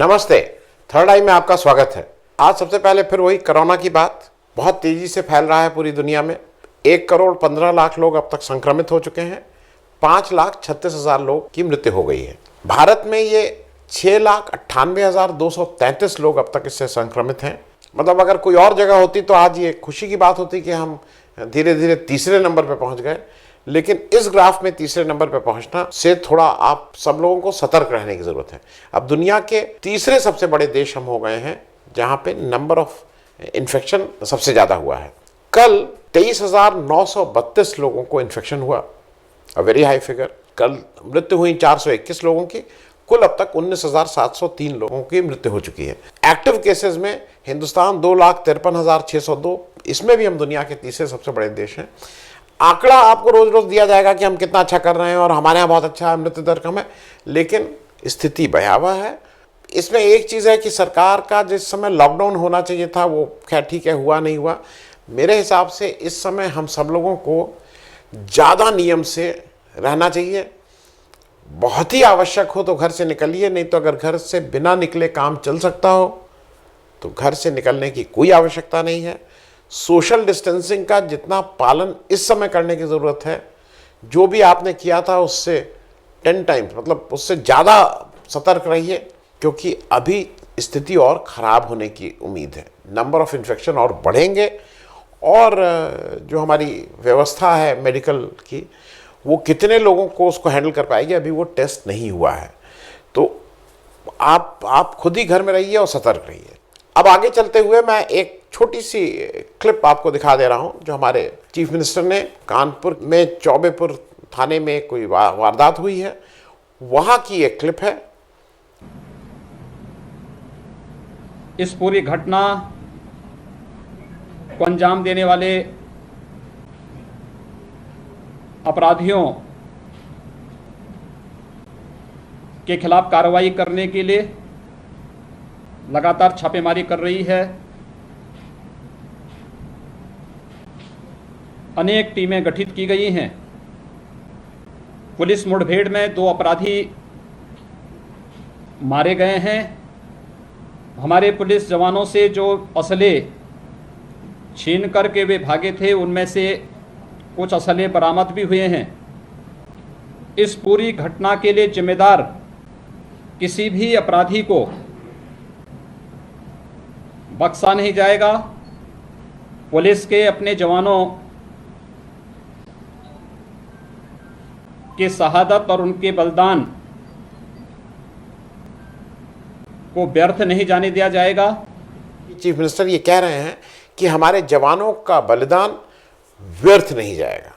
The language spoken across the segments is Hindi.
नमस्ते। थर्ड आई में आपका स्वागत है। आज सबसे पहले फिर वही कोरोना की बात। बहुत तेजी से फैल रहा है पूरी दुनिया में। 1,15,00,000 लोग अब तक संक्रमित हो चुके हैं। 5,36,000 लोग की मृत्यु हो गई है। भारत में ये 6,98,233 लोग अब तक इससे संक्रमित हैं। मतलब अगर कोई और जगह होती तो आज ये खुशी की बात होती कि हम धीरे धीरे तीसरे नंबर पर पहुंच गए, लेकिन इस ग्राफ में तीसरे नंबर पर पहुंचना से थोड़ा आप सब लोगों को सतर्क रहने की जरूरत है। अब दुनिया के तीसरे सबसे बड़े देश हम हो गए हैं जहां पे नंबर ऑफ इन्फेक्शन सबसे ज्यादा हुआ है। कल 23,932 लोगों को इन्फेक्शन हुआ, अ वेरी हाई फिगर। कल मृत्यु हुई 421 लोगों की। कुल अब तक 19,703 लोगों की मृत्यु हो चुकी है। एक्टिव केसेस में हिंदुस्तान 2,53,602, इसमें भी हम दुनिया के तीसरे सबसे बड़े देश हैं। आंकड़ा आपको रोज रोज दिया जाएगा कि हम कितना अच्छा कर रहे हैं और हमारे यहाँ बहुत अच्छा है, मृत्यु दर कम है, लेकिन स्थिति भयावह है। इसमें एक चीज़ है कि सरकार का जिस समय लॉकडाउन होना चाहिए था वो खैर ठीक है, हुआ नहीं हुआ। मेरे हिसाब से इस समय हम सब लोगों को ज़्यादा नियम से रहना चाहिए। बहुत ही आवश्यक हो तो घर से निकलिए, नहीं तो अगर घर से बिना निकले काम चल सकता हो तो घर से निकलने की कोई आवश्यकता नहीं है। सोशल डिस्टेंसिंग का जितना पालन इस समय करने की ज़रूरत है, जो भी आपने किया था उससे 10 टाइम्स, मतलब उससे ज़्यादा सतर्क रहिए, क्योंकि अभी स्थिति और ख़राब होने की उम्मीद है। नंबर ऑफ इन्फेक्शन और बढ़ेंगे और जो हमारी व्यवस्था है मेडिकल की, वो कितने लोगों को उसको हैंडल कर पाएगी, अभी वो टेस्ट नहीं हुआ है। तो आप खुद ही घर में रहिए और सतर्क रहिए। अब आगे चलते हुए मैं एक छोटी सी क्लिप आपको दिखा दे रहा हूं, जो हमारे चीफ मिनिस्टर ने कानपुर में चौबेपुर थाने में कोई वारदात हुई है, वहां की एक क्लिप है। इस पूरी घटना को अंजाम देने वाले अपराधियों के खिलाफ कार्रवाई करने के लिए लगातार छापेमारी कर रही है। अनेक टीमें गठित की गई हैं। पुलिस मुठभेड़ में 2 अपराधी मारे गए हैं। हमारे पुलिस जवानों से जो असले छीन करके वे भागे थे, उनमें से कुछ असले बरामद भी हुए हैं। इस पूरी घटना के लिए जिम्मेदार किसी भी अपराधी को बख्शा नहीं जाएगा। पुलिस के अपने जवानों के शहादत और उनके बलिदान को व्यर्थ नहीं जाने दिया जाएगा। चीफ मिनिस्टर ये कह रहे हैं कि हमारे जवानों का बलिदान व्यर्थ नहीं जाएगा।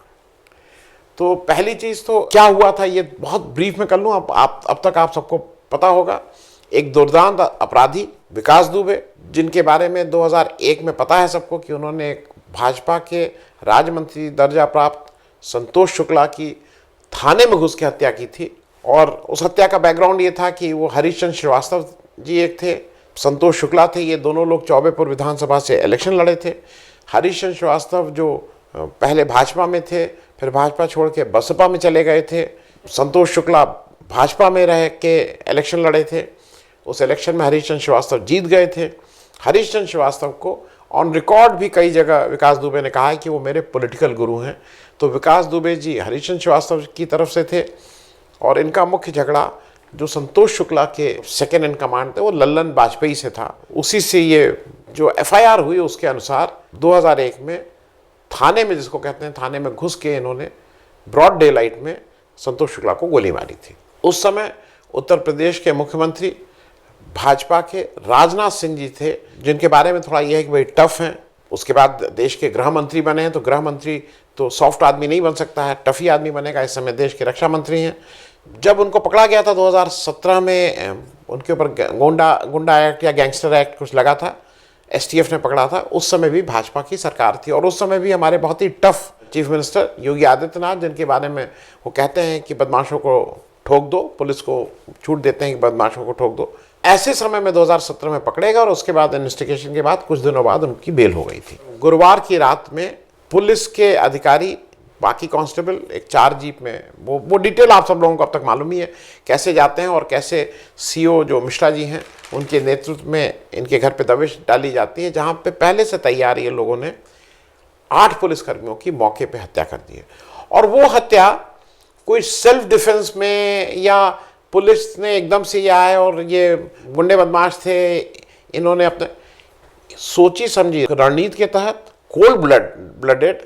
तो पहली चीज तो क्या हुआ था ये बहुत ब्रीफ में कर लूं। अब तक आप सबको पता होगा, एक दुर्दांत अपराधी विकास दुबे, जिनके बारे में 2001 में पता है सबको कि उन्होंने एक भाजपा के राज्य मंत्री दर्जा प्राप्त संतोष शुक्ला की थाने में घुस के हत्या की थी। और उस हत्या का बैकग्राउंड ये था कि वो हरीश चंद्र श्रीवास्तव जी एक थे, संतोष शुक्ला थे। ये दोनों लोग चौबेपुर विधानसभा से इलेक्शन लड़े थे। हरीश चंद्र श्रीवास्तव जो पहले भाजपा में थे, फिर भाजपा छोड़ के बसपा में चले गए थे। संतोष शुक्ला भाजपा में रह के इलेक्शन लड़े थे। उस इलेक्शन में हरीश चंद्र श्रीवास्तव जीत गए थे। हरीश चंद्र श्रीवास्तव को ऑन रिकॉर्ड भी कई जगह विकास दुबे ने कहा है कि वो मेरे पॉलिटिकल गुरु हैं। तो विकास दुबे जी हरीश चंद्र श्रीवास्तव की तरफ से थे और इनका मुख्य झगड़ा जो संतोष शुक्ला के सेकेंड इन कमांड थे वो लल्लन वाजपेयी से था। उसी से ये जो FIR हुई उसके अनुसार 2001 में थाने में, जिसको कहते हैं थाने में घुस के इन्होंने ब्रॉड डे लाइट में संतोष शुक्ला को गोली मारी थी। उस समय उत्तर प्रदेश के मुख्यमंत्री भाजपा के राजनाथ सिंह जी थे, जिनके बारे में थोड़ा यह है कि भाई टफ हैं। उसके बाद देश के गृह मंत्री बने हैं, तो गृह मंत्री तो सॉफ्ट आदमी नहीं बन सकता है, टफ ही आदमी बनेगा। इस समय देश के रक्षा मंत्री हैं। जब उनको पकड़ा गया था 2017 में, उनके ऊपर गुंडा एक्ट या गैंगस्टर एक्ट कुछ लगा था, STF ने पकड़ा था। उस समय भी भाजपा की सरकार थी और उस समय भी हमारे बहुत ही tough chief minister Yogi Adityanath, जिनके बारे में वो कहते हैं कि बदमाशों को ठोक दो, पुलिस को छूट देते हैं कि बदमाशों को ठोक दो, ऐसे समय में 2017 में पकड़ेगा। और उसके बाद इन्वेस्टिगेशन के बाद कुछ दिनों बाद उनकी बेल हो गई थी। गुरुवार की रात में पुलिस के अधिकारी बाकी कांस्टेबल एक 4 जीप में, वो डिटेल आप सब लोगों को अब तक मालूम ही है कैसे जाते हैं और कैसे सीओ जो मिश्रा जी हैं उनके नेतृत्व में इनके घर पे दबिश डाली जाती है, जहां पे पहले से तैयार ये लोगों ने 8 पुलिसकर्मियों की मौके पे हत्या कर दी है। और वो हत्या कोई सेल्फ डिफेंस में या पुलिस ने एकदम से ये आए और ये गुंडे बदमाश थे, इन्होंने अपने सोची समझी रणनीति के तहत कोल्ड ब्लडेड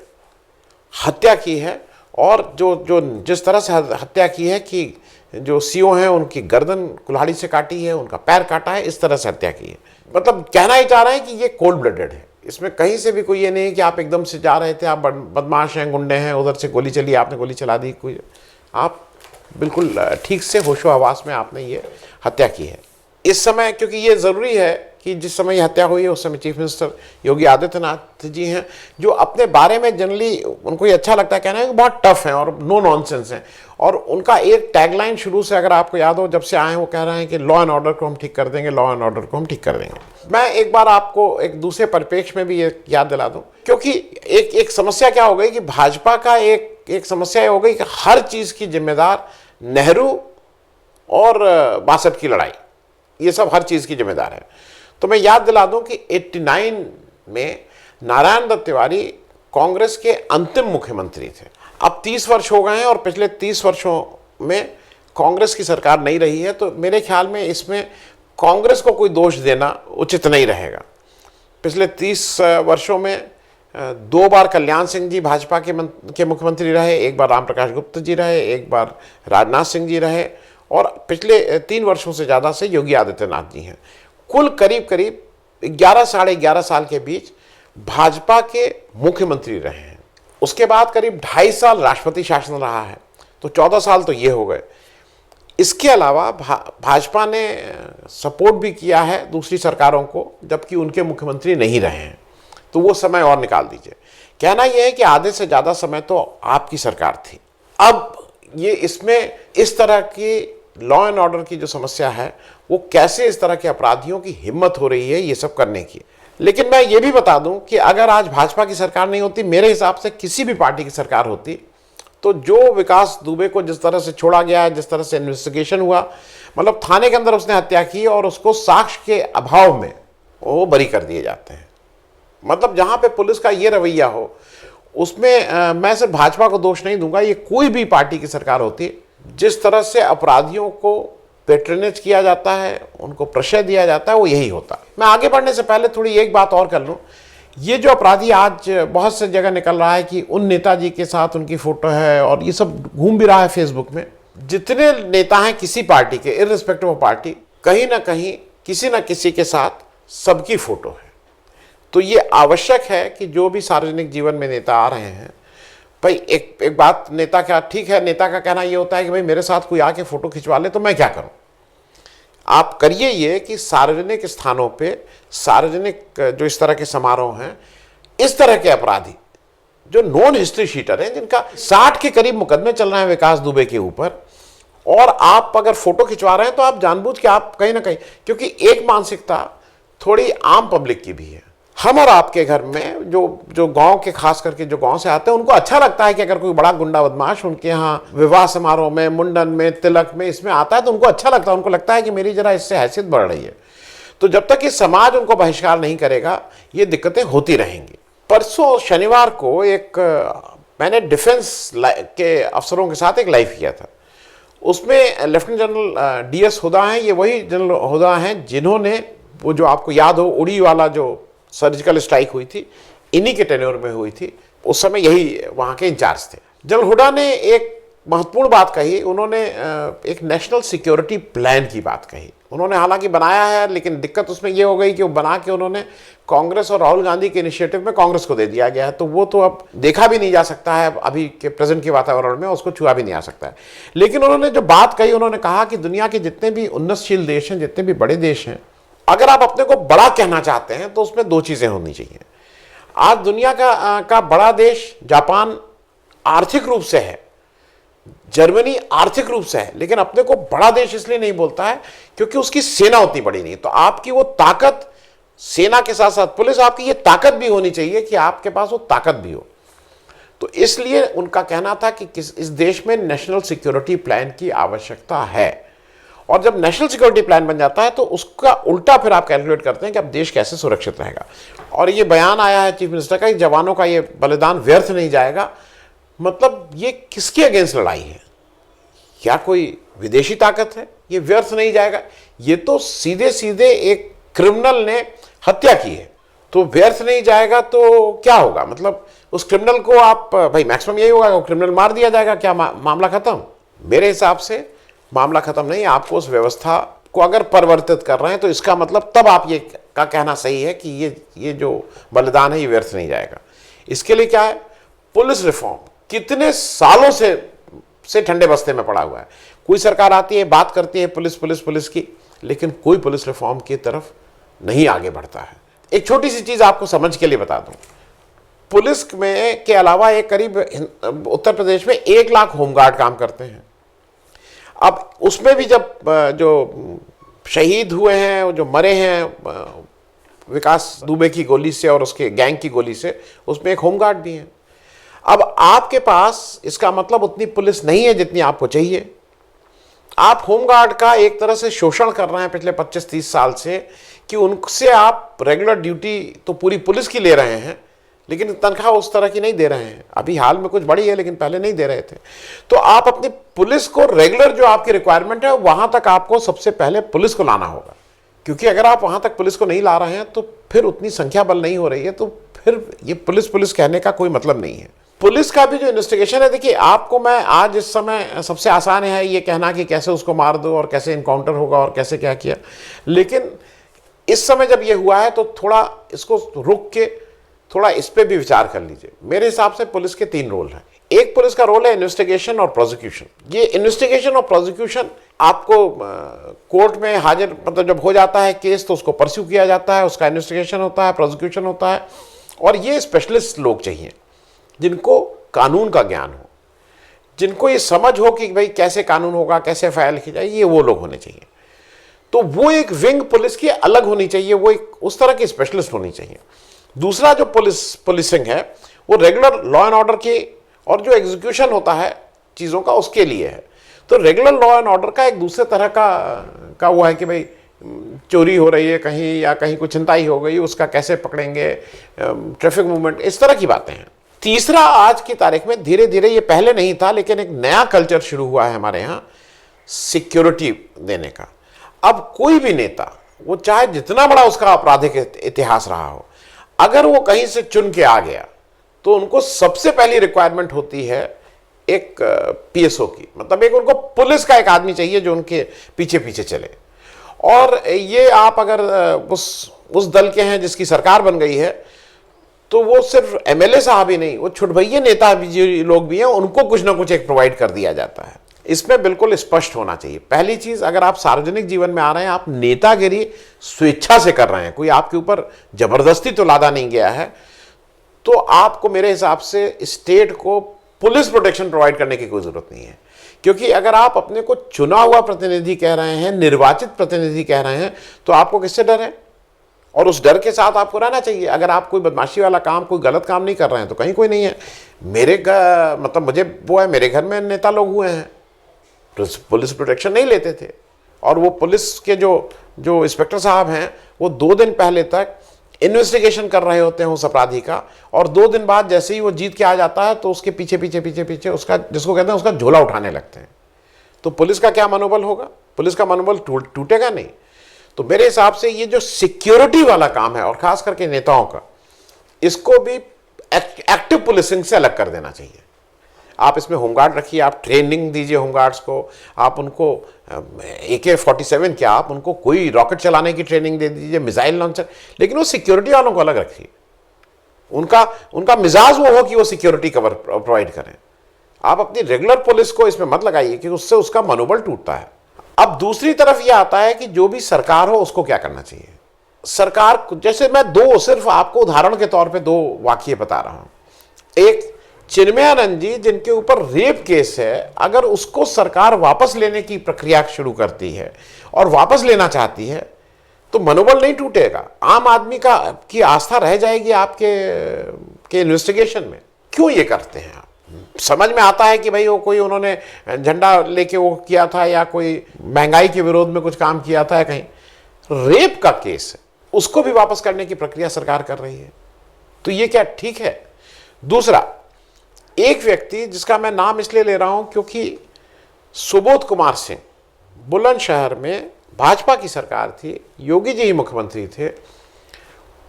हत्या की है। और जो जिस तरह से हत्या की है कि जो सीओ हैं उनकी गर्दन कुल्हाड़ी से काटी है, उनका पैर काटा है, इस तरह से हत्या की है। मतलब कहना ही चाह रहे हैं कि ये कोल्ड ब्लडेड है। इसमें कहीं से भी कोई ये नहीं है कि आप एकदम से जा रहे थे, आप बदमाश हैं, गुंडे हैं, उधर से गोली चली, आपने गोली चला दी, कोई आप बिल्कुल ठीक से होशो हवास में आपने ये हत्या की है। इस समय क्योंकि ये ज़रूरी है कि जिस समय ये हत्या हुई है उस समय चीफ मिनिस्टर योगी आदित्यनाथ जी हैं, जो अपने बारे में जनरली उनको ये अच्छा लगता है कहना है कि बहुत टफ हैं और नो नॉनसेंस हैं। और उनका एक टैगलाइन शुरू से अगर आपको याद हो, जब से आए हैं, वो कह रहे हैं कि लॉ एंड ऑर्डर को हम ठीक कर देंगे, लॉ एंड ऑर्डर को हम ठीक कर देंगे। मैं एक बार आपको एक दूसरे परिप्रेक्ष्य में भी ये याद दिला दूं, क्योंकि एक समस्या क्या हो गई कि भाजपा का एक समस्या ये हो गई कि हर चीज़ की जिम्मेदार नेहरू और 62 की लड़ाई, ये सब हर चीज़ की जिम्मेदार है। तो मैं याद दिला दूं कि 89 में नारायण दत्त तिवारी कांग्रेस के अंतिम मुख्यमंत्री थे। अब 30 वर्ष हो गए हैं और पिछले 30 वर्षों में कांग्रेस की सरकार नहीं रही है, तो मेरे ख्याल में इसमें कांग्रेस को कोई दोष देना उचित नहीं रहेगा। पिछले 30 वर्षों में 2 बार कल्याण सिंह जी भाजपा के मुख्यमंत्री रहे, एक बार राम प्रकाश गुप्ता जी रहे, एक बार राजनाथ सिंह जी रहे, और पिछले 3 वर्षों से ज़्यादा से योगी आदित्यनाथ जी हैं। कुल करीब 11 साढ़े 11 साल के बीच भाजपा के मुख्यमंत्री रहे हैं। उसके बाद करीब 2.5 साल राष्ट्रपति शासन रहा है, तो 14 साल तो ये हो गए। इसके अलावा भाजपा ने सपोर्ट भी किया है दूसरी सरकारों को, जबकि उनके मुख्यमंत्री नहीं रहे हैं, तो वो समय और निकाल दीजिए। कहना यह है कि आधे से ज़्यादा समय तो आपकी सरकार थी। अब ये इसमें इस तरह की लॉ एंड ऑर्डर की जो समस्या है, वो कैसे इस तरह के अपराधियों की हिम्मत हो रही है ये सब करने की। लेकिन मैं ये भी बता दूं कि अगर आज भाजपा की सरकार नहीं होती, मेरे हिसाब से किसी भी पार्टी की सरकार होती, तो जो विकास दुबे को जिस तरह से छोड़ा गया, जिस तरह से इन्वेस्टिगेशन हुआ, मतलब थाने के अंदर उसने हत्या की और उसको साक्ष्य के अभाव में वो बरी कर दिए जाते हैं। मतलब जहां पे पुलिस का ये रवैया हो, उसमें मैं सिर्फ भाजपा को दोष नहीं दूंगा, ये कोई भी पार्टी की सरकार होती, जिस तरह से अपराधियों को पेट्रोनेज किया जाता है, उनको प्रशय दिया जाता है, वो यही होता है। मैं आगे बढ़ने से पहले थोड़ी एक बात और कर लूं। ये जो अपराधी आज बहुत से जगह निकल रहा है कि उन नेताजी के साथ उनकी फोटो है, और ये सब घूम भी रहा है फेसबुक में। जितने नेता हैं किसी पार्टी के, इर्रिस्पेक्टिव ऑफ पार्टी, कहीं ना कहीं किसी ना किसी के साथ सबकी फोटो है। तो ये आवश्यक है कि जो भी सार्वजनिक जीवन में नेता आ रहे हैं, भाई एक बात, नेता क्या, ठीक है, नेता का कहना ये होता है कि भाई मेरे साथ कोई आके फोटो खिंचवा ले तो मैं क्या करूं। आप करिए ये कि सार्वजनिक स्थानों पे, सार्वजनिक जो इस तरह के समारोह हैं, इस तरह के अपराधी जो नॉन हिस्ट्री शीटर हैं, जिनका 60 के करीब मुकदमे चल रहे हैं विकास दुबे के ऊपर, और आप अगर फोटो खिंचवा रहे हैं तो आप जानबूझ के, आप कहीं ना कहीं, क्योंकि एक मानसिकता थोड़ी आम पब्लिक की भी है। हम और आपके घर में जो गांव के, खास करके जो गांव से आते हैं, उनको अच्छा लगता है कि अगर कोई बड़ा गुंडा बदमाश उनके यहाँ विवाह समारोह में, मुंडन में, तिलक में, इसमें आता है तो उनको अच्छा लगता है, उनको लगता है कि मेरी जरा इससे हैसियत बढ़ रही है। तो जब तक ये समाज उनको बहिष्कार नहीं करेगा, ये दिक्कतें होती रहेंगी। परसों शनिवार को मैंने डिफेंस के अफसरों के साथ एक लाइव किया था। उसमें लेफ्टिनेंट जनरल DS हुदा हैं, ये वही जनरल हुदा हैं जिन्होंने, वो जो आपको याद हो उड़ी वाला जो सर्जिकल स्ट्राइक हुई थी, इन्हीं के टेन्योर में हुई थी। उस समय यही वहाँ के इंचार्ज थे। जनरल हुडा ने एक महत्वपूर्ण बात कही। उन्होंने एक नेशनल सिक्योरिटी प्लान की बात कही। उन्होंने हालांकि बनाया है, लेकिन दिक्कत उसमें ये हो गई कि वो बना के उन्होंने कांग्रेस और राहुल गांधी के इनिशिएटिव में कांग्रेस को दे दिया गया है, तो वो तो अब देखा भी नहीं जा सकता है अभी के प्रेजेंट के वातावरण में, उसको छुआ भी नहीं आ सकता है। लेकिन उन्होंने जो बात कही, उन्होंने कहा कि दुनिया के जितने भी उन्नतशील देश हैं, जितने भी बड़े देश हैं, अगर आप अपने को बड़ा कहना चाहते हैं तो उसमें 2 चीजें होनी चाहिए। आज दुनिया का बड़ा देश जापान आर्थिक रूप से है, जर्मनी आर्थिक रूप से है, लेकिन अपने को बड़ा देश इसलिए नहीं बोलता है क्योंकि उसकी सेना उतनी बड़ी नहीं। तो आपकी वो ताकत, सेना के साथ साथ पुलिस, आपकी ये ताकत भी होनी चाहिए कि आपके पास वो ताकत भी हो। तो इसलिए उनका कहना था कि इस देश में नेशनल सिक्योरिटी प्लान की आवश्यकता है, और जब नेशनल सिक्योरिटी प्लान बन जाता है तो उसका उल्टा फिर आप कैलकुलेट करते हैं कि अब देश कैसे सुरक्षित रहेगा। और ये बयान आया है चीफ मिनिस्टर का कि जवानों का ये बलिदान व्यर्थ नहीं जाएगा। मतलब ये किसके अगेंस्ट लड़ाई है? क्या कोई विदेशी ताकत है? ये व्यर्थ नहीं जाएगा, ये तो सीधे सीधे एक क्रिमिनल ने हत्या की है, तो व्यर्थ नहीं जाएगा तो क्या होगा? मतलब उस क्रिमिनल को आप, भाई मैक्सिमम यही होगा, क्रिमिनल मार दिया जाएगा, क्या मामला खत्म? मेरे हिसाब से मामला खत्म नहीं। आपको उस व्यवस्था को अगर परिवर्तित कर रहे हैं तो इसका मतलब तब आप ये का कहना सही है कि ये जो बलिदान है ये व्यर्थ नहीं जाएगा। इसके लिए क्या है? पुलिस रिफॉर्म कितने सालों से ठंडे बस्ते में पड़ा हुआ है। कोई सरकार आती है, बात करती है पुलिस की, लेकिन कोई पुलिस रिफॉर्म की तरफ नहीं आगे बढ़ता है। एक छोटी सी चीज आपको समझ के लिए बता दूं, पुलिस में के अलावा एक करीब उत्तर प्रदेश में 1 लाख होमगार्ड काम करते हैं। अब उसमें भी जब जो शहीद हुए हैं, जो मरे हैं विकास दुबे की गोली से और उसके गैंग की गोली से, उसमें एक होमगार्ड भी है। अब आपके पास इसका मतलब उतनी पुलिस नहीं है जितनी आपको चाहिए। आप होमगार्ड का एक तरह से शोषण कर रहे हैं पिछले 25-30 साल से, कि उनसे आप रेगुलर ड्यूटी तो पूरी पुलिस की ले रहे हैं, लेकिन तनख्वाह उस तरह की नहीं दे रहे हैं। अभी हाल में कुछ बढ़ी है, लेकिन पहले नहीं दे रहे थे। तो आप अपनी पुलिस को रेगुलर जो आपकी रिक्वायरमेंट है वहां तक आपको सबसे पहले पुलिस को लाना होगा, क्योंकि अगर आप वहां तक पुलिस को नहीं ला रहे हैं तो फिर उतनी संख्या बल नहीं हो रही है, तो फिर ये पुलिस कहने का कोई मतलब नहीं है। पुलिस का भी जो इन्वेस्टिगेशन है, देखिए आपको मैं आज इस समय सबसे आसान है ये कहना कि कैसे उसको मार दो और कैसे इनकाउंटर होगा और कैसे क्या किया, लेकिन इस समय जब ये हुआ है तो थोड़ा इसको रुक के थोड़ा इस पे भी विचार कर लीजिए। मेरे हिसाब से पुलिस के 3 रोल हैं। एक पुलिस का रोल है इन्वेस्टिगेशन और प्रोसिक्यूशन। ये इन्वेस्टिगेशन और प्रोसिक्यूशन आपको कोर्ट में हाजिर, मतलब जब हो जाता है केस तो उसको परस्यू किया जाता है, उसका इन्वेस्टिगेशन होता है, प्रोसिक्यूशन होता है, और ये स्पेशलिस्ट लोग चाहिए जिनको कानून का ज्ञान हो, जिनको ये समझ हो कि भाई कैसे कानून होगा, कैसे फाइल लिखी जाए, ये वो लोग होने चाहिए। तो वो एक विंग पुलिस की अलग होनी चाहिए, वो एक उस तरह की स्पेशलिस्ट होनी चाहिए। दूसरा जो पुलिसिंग है वो रेगुलर लॉ एंड ऑर्डर की और जो एग्जीक्यूशन होता है चीज़ों का उसके लिए है। तो रेगुलर लॉ एंड ऑर्डर का एक दूसरे तरह का वो है कि भाई चोरी हो रही है कहीं या कहीं कुछ छिनताई हो गई, उसका कैसे पकड़ेंगे, ट्रैफिक मूवमेंट, इस तरह की बातें हैं। तीसरा, आज की तारीख में धीरे धीरे, ये पहले नहीं था लेकिन एक नया कल्चर शुरू हुआ है हमारे यहाँ सिक्योरिटी देने का। अब कोई भी नेता, वो चाहे जितना बड़ा उसका आपराधिक इतिहास रहा हो, अगर वो कहीं से चुन के आ गया तो उनको सबसे पहली रिक्वायरमेंट होती है एक पीएसओ की, मतलब एक उनको पुलिस का एक आदमी चाहिए जो उनके पीछे पीछे चले। और ये आप अगर उस दल के हैं जिसकी सरकार बन गई है तो वो सिर्फ एमएलए साहब ही नहीं, वो छुटभइये नेता भी जो लोग भी हैं उनको कुछ ना कुछ एक प्रोवाइड कर दिया जाता है। इसमें बिल्कुल स्पष्ट होना चाहिए। पहली चीज, अगर आप सार्वजनिक जीवन में आ रहे हैं, आप नेतागिरी स्वेच्छा से कर रहे हैं, कोई आपके ऊपर जबरदस्ती तो लादा नहीं गया है, तो आपको मेरे हिसाब से स्टेट को पुलिस प्रोटेक्शन प्रोवाइड करने की कोई जरूरत नहीं है। क्योंकि अगर आप अपने को चुना हुआ प्रतिनिधि कह रहे हैं, निर्वाचित प्रतिनिधि कह रहे हैं, तो आपको किससे डर है? और उस डर के साथ आपको रहना चाहिए। अगर आप कोई बदमाशी वाला काम, कोई गलत काम नहीं कर रहे हैं तो कहीं कोई नहीं है। मतलब मुझे वो है, मेरे घर में नेता लोग हुए हैं, पुलिस प्रोटेक्शन नहीं लेते थे, और वो पुलिस के जो इंस्पेक्टर साहब हैं वो 2 दिन पहले तक इन्वेस्टिगेशन कर रहे होते हैं उस अपराधी का, और 2 दिन बाद जैसे ही वो जीत के आ जाता है तो उसके पीछे पीछे पीछे पीछे उसका, जिसको कहते हैं, उसका झोला उठाने लगते हैं। तो पुलिस का क्या मनोबल होगा? पुलिस का मनोबल टूटेगा नहीं। तो मेरे हिसाब से ये जो सिक्योरिटी वाला काम है, और खास करके नेताओं का, इसको भी एक्टिव पुलिसिंग से अलग कर देना चाहिए। आप इसमें होमगार्ड रखिए, आप ट्रेनिंग दीजिए होमगार्ड्स को, आप उनको AK-47 क्या, आप उनको कोई रॉकेट चलाने की ट्रेनिंग दे दीजिए, मिसाइल लॉन्चर, लेकिन वो सिक्योरिटी वालों को अलग रखिए। उनका मिजाज वो हो कि वो सिक्योरिटी कवर प्रोवाइड करें। आप अपनी रेगुलर पुलिस को इसमें मत लगाइए क्योंकि उससे उसका मनोबल टूटता है। अब दूसरी तरफ यह आता है कि जो भी सरकार हो उसको क्या करना चाहिए। सरकार, जैसे मैं सिर्फ आपको उदाहरण के तौर पे 2 वाकये बता रहा हूं। एक, चिन्मयानंद जी जिनके ऊपर रेप केस है, अगर उसको सरकार वापस लेने की प्रक्रिया शुरू करती है और वापस लेना चाहती है तो मनोबल नहीं टूटेगा, आम आदमी की आस्था रह जाएगी आपके इन्वेस्टिगेशन में। क्यों ये करते हैं आप? समझ में आता है कि भाई वो कोई उन्होंने झंडा लेके वो किया था या कोई महंगाई के विरोध में कुछ काम किया था या कहीं रेप का केस है, उसको भी वापस करने की प्रक्रिया सरकार कर रही है। तो ये क्या ठीक है? दूसरा, एक व्यक्ति जिसका मैं नाम इसलिए ले रहा हूं क्योंकि सुबोध कुमार सिंह, बुलंदशहर में भाजपा की सरकार थी, योगी जी ही मुख्यमंत्री थे,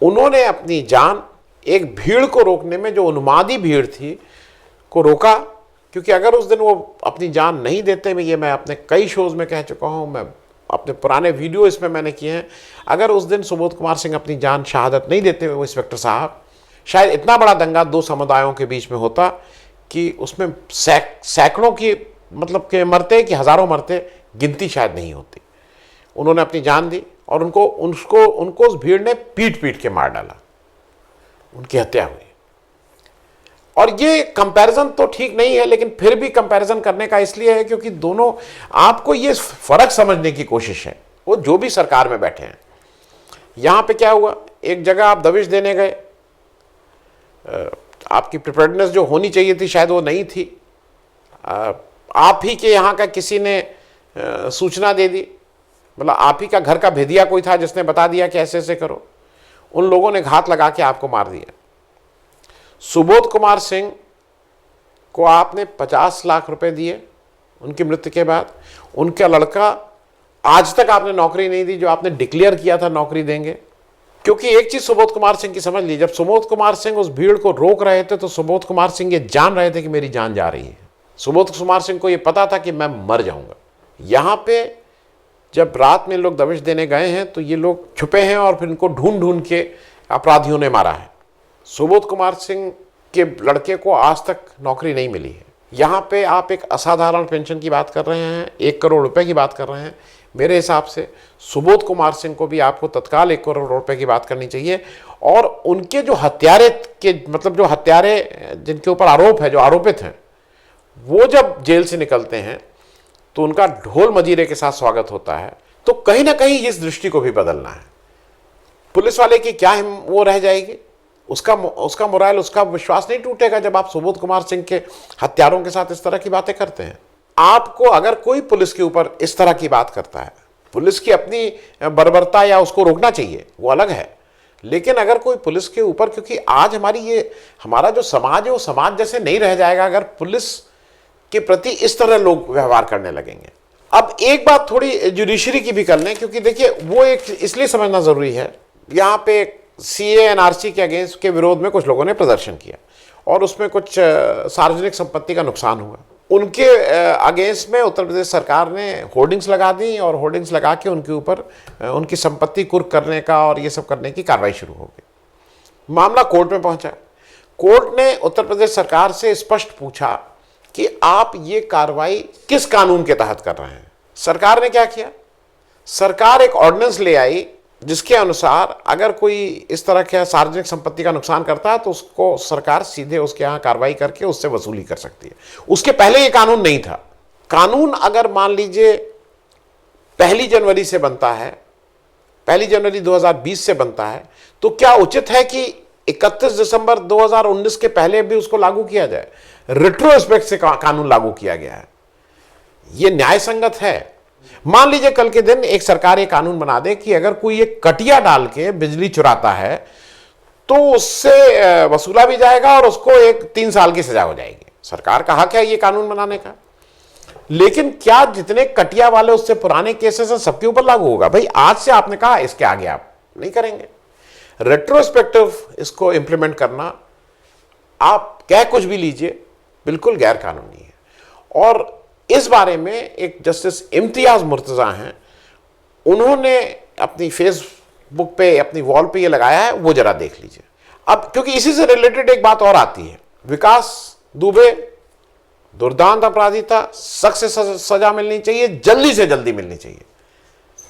उन्होंने अपनी जान एक भीड़ को रोकने में, जो उन्मादी भीड़ थी, को रोका। क्योंकि अगर उस दिन वो अपनी जान नहीं देते, मैं अपने कई शोज में कह चुका हूं, मैं अपने पुराने वीडियो इसमें मैंने किए हैं, अगर उस दिन सुबोध कुमार सिंह अपनी जान शहादत नहीं देते वो इंस्पेक्टर साहब, शायद इतना बड़ा दंगा दो समुदायों के बीच में होता कि उसमें सैकड़ों की मतलब के मरते कि हजारों मरते, गिनती शायद नहीं होती। उन्होंने अपनी जान दी और उनको उस भीड़ ने पीट पीट के मार डाला, उनकी हत्या हुई। और ये कंपैरिजन तो ठीक नहीं है, लेकिन फिर भी कंपैरिजन करने का इसलिए है क्योंकि दोनों, आपको ये फर्क समझने की कोशिश है, वो जो भी सरकार में बैठे हैं। यहां पे क्या हुआ, एक जगह आप दबिश देने गए, आपकी प्रिपेयर्डनेस जो होनी चाहिए थी शायद वो नहीं थी, आप ही के यहाँ का किसी ने सूचना दे दी, मतलब आप ही का घर का भेदिया कोई था जिसने बता दिया कि ऐसे ऐसे करो, उन लोगों ने घात लगा के आपको मार दिया। सुबोध कुमार सिंह को आपने 50 लाख रुपए दिए उनकी मृत्यु के बाद, उनका लड़का आज तक आपने नौकरी नहीं दी जो आपने डिक्लेयर किया था नौकरी देंगे। क्योंकि एक चीज सुबोध कुमार सिंह की समझ ली, जब सुबोध कुमार सिंह उस भीड़ को रोक रहे थे तो सुबोध कुमार सिंह ये जान रहे थे कि मेरी जान जा रही है। सुबोध कुमार सिंह को ये पता था कि मैं मर जाऊंगा। यहां पे जब रात में लोग दबिश देने गए हैं तो ये लोग छुपे हैं और फिर इनको ढूंढ ढूंढ के अपराधियों ने मारा है। सुबोध कुमार सिंह के लड़के को आज तक नौकरी नहीं मिली है। यहाँ पे आप एक असाधारण पेंशन की बात कर रहे हैं, 1 करोड़ रुपए की बात कर रहे हैं। मेरे हिसाब से सुबोध कुमार सिंह को भी आपको तत्काल 1 करोड़ रुपए की बात करनी चाहिए। और उनके जो हत्यारे के, मतलब जो हत्यारे जिनके ऊपर आरोप है, जो आरोपित हैं, वो जब जेल से निकलते हैं तो उनका ढोल मजीरे के साथ स्वागत होता है। तो कहीं ना कहीं इस दृष्टि को भी बदलना है। पुलिस वाले की क्या वो रह जाएगी, उसका मोराल, उसका विश्वास नहीं टूटेगा जब आप सुबोध कुमार सिंह के हत्यारों के साथ इस तरह की बातें करते हैं। आपको अगर कोई पुलिस के ऊपर इस तरह की बात करता है, पुलिस की अपनी बर्बरता या उसको रोकना चाहिए, वो अलग है। लेकिन अगर कोई पुलिस के ऊपर, क्योंकि आज हमारा जो समाज है वो समाज जैसे नहीं रह जाएगा अगर पुलिस के प्रति इस तरह लोग व्यवहार करने लगेंगे। अब एक बात थोड़ी जुडिशरी की भी कर लें, क्योंकि देखिए वो एक इसलिए समझना जरूरी है, यहाँ पे सीए एनआरसी के अगेंस्ट के विरोध में कुछ लोगों ने प्रदर्शन किया और उसमें कुछ सार्वजनिक संपत्ति का नुकसान हुआ। उनके अगेंस्ट में उत्तर प्रदेश सरकार ने होर्डिंग्स लगा दी और होर्डिंग्स लगा के उनके ऊपर उनकी संपत्ति कुर्क करने का और ये सब करने की कार्रवाई शुरू हो गई। मामला कोर्ट में पहुंचा। कोर्ट ने उत्तर प्रदेश सरकार से स्पष्ट पूछा कि आप ये कार्रवाई किस कानून के तहत कर रहे हैं। सरकार ने क्या किया, सरकार एक ऑर्डिनेंस ले आई जिसके अनुसार अगर कोई इस तरह के सार्वजनिक संपत्ति का नुकसान करता है तो उसको सरकार सीधे उसके यहाँ कार्रवाई करके उससे वसूली कर सकती है। उसके पहले ये कानून नहीं था। कानून अगर मान लीजिए 1 जनवरी से बनता है, 1 जनवरी 2020 से बनता है, तो क्या उचित है कि 31 दिसंबर 2019 के पहले भी उसको लागू किया जाए? रेट्रोस्पेक्ट से कानून लागू किया गया है, ये न्याय संगत है? मान लीजिए कल के दिन एक सरकार ये कानून बना दे कि अगर कोई एक कटिया डाल के बिजली चुराता है तो उससे वसूला भी जाएगा और उसको 3 साल की सजा हो जाएगी। सरकार का हक है ये कानून बनाने का। लेकिन क्या जितने कटिया वाले उससे पुराने केसेस हैं सबके ऊपर लागू होगा? भाई आज से आपने कहा, इसके आगे आप नहीं करेंगे। रेट्रोस्पेक्टिव इसको इंप्लीमेंट करना, आप कह कुछ भी लीजिए, बिल्कुल गैर कानूनी है। और इस बारे में एक जस्टिस इम्तियाज मुर्तजा हैं, उन्होंने अपनी फेसबुक पे, अपनी वॉल पे ये लगाया है, वो जरा देख लीजिए। अब क्योंकि इसी से रिलेटेड एक बात और आती है, विकास दुबे दुर्दांत अपराधी था, सख्त से सजा मिलनी चाहिए, जल्दी से जल्दी मिलनी चाहिए।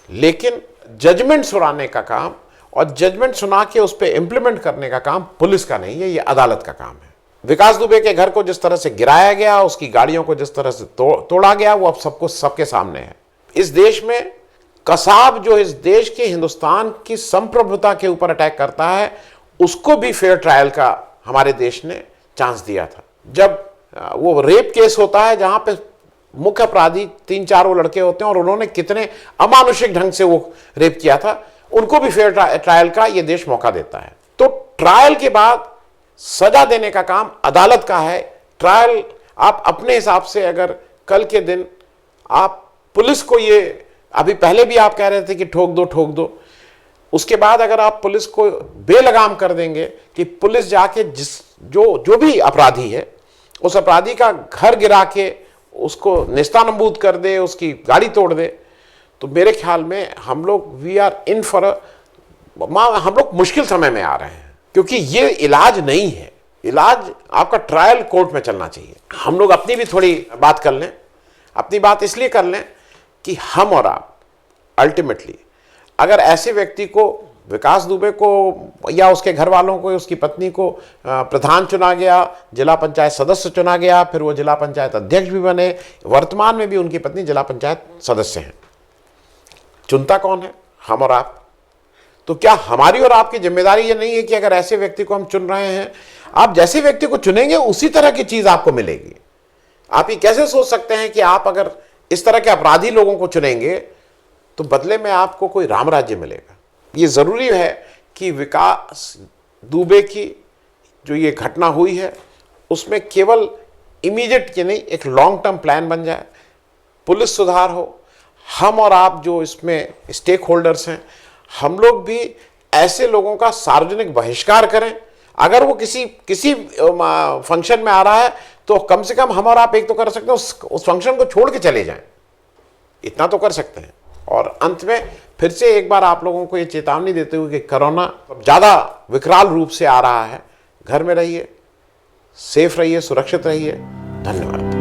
लेकिन जजमेंट सुनाने का काम और जजमेंट सुना के उस पर इंप्लीमेंट करने का काम पुलिस का नहीं है, ये अदालत का काम है। विकास दुबे के घर को जिस तरह से गिराया गया, उसकी गाड़ियों को जिस तरह से तोड़ा गया, वो अब सबके सामने है। इस देश में कसाब जो इस देश के, हिंदुस्तान की संप्रभुता के ऊपर अटैक करता है, उसको भी फेयर ट्रायल का हमारे देश ने चांस दिया था। जब वो रेप केस होता है जहां पे मुख्य अपराधी 3-4 वो लड़के होते हैं और उन्होंने कितने अमानुषिक ढंग से वो रेप किया था, उनको भी फेयर ट्रायल का ये देश मौका देता है। तो ट्रायल के बाद सजा देने का काम अदालत का है। ट्रायल आप अपने हिसाब से, अगर कल के दिन आप पुलिस को ये, अभी पहले भी आप कह रहे थे कि ठोक दो, उसके बाद अगर आप पुलिस को बेलगाम कर देंगे कि पुलिस जाके जो भी अपराधी है उस अपराधी का घर गिरा के उसको नेस्तानाबूद कर दे, उसकी गाड़ी तोड़ दे, तो मेरे ख्याल में हम लोग हम लोग मुश्किल समय में आ रहे हैं, क्योंकि ये इलाज नहीं है। इलाज आपका ट्रायल कोर्ट में चलना चाहिए। हम लोग अपनी भी थोड़ी बात कर लें। अपनी बात इसलिए कर लें कि हम और आप अल्टीमेटली अगर ऐसे व्यक्ति को, विकास दुबे को या उसके घर वालों को, उसकी पत्नी को प्रधान चुना गया, जिला पंचायत सदस्य चुना गया, फिर वो जिला पंचायत अध्यक्ष भी बने, वर्तमान में भी उनकी पत्नी जिला पंचायत सदस्य हैं, चुनता कौन है? हम और आप। तो क्या हमारी और आपकी जिम्मेदारी ये नहीं है कि अगर ऐसे व्यक्ति को हम चुन रहे हैं, आप जैसे व्यक्ति को चुनेंगे उसी तरह की चीज आपको मिलेगी? आप ये कैसे सोच सकते हैं कि आप अगर इस तरह के अपराधी लोगों को चुनेंगे तो बदले में आपको कोई राम राज्य मिलेगा? ये जरूरी है कि विकास दुबे की जो ये घटना हुई है उसमें केवल इमीडिएट ये नहीं, एक लॉन्ग टर्म प्लान बन जाए, पुलिस सुधार हो। हम और आप जो इसमें स्टेक होल्डर्स हैं, हम लोग भी ऐसे लोगों का सार्वजनिक बहिष्कार करें। अगर वो किसी फंक्शन में आ रहा है तो कम से कम हम और आप एक तो कर सकते हैं, उस फंक्शन को छोड़ के चले जाएं, इतना तो कर सकते हैं। और अंत में फिर से एक बार आप लोगों को ये चेतावनी देते हुए कि कोरोना ज़्यादा विकराल रूप से आ रहा है, घर में रहिए, सेफ रहिए, सुरक्षित रहिए। धन्यवाद।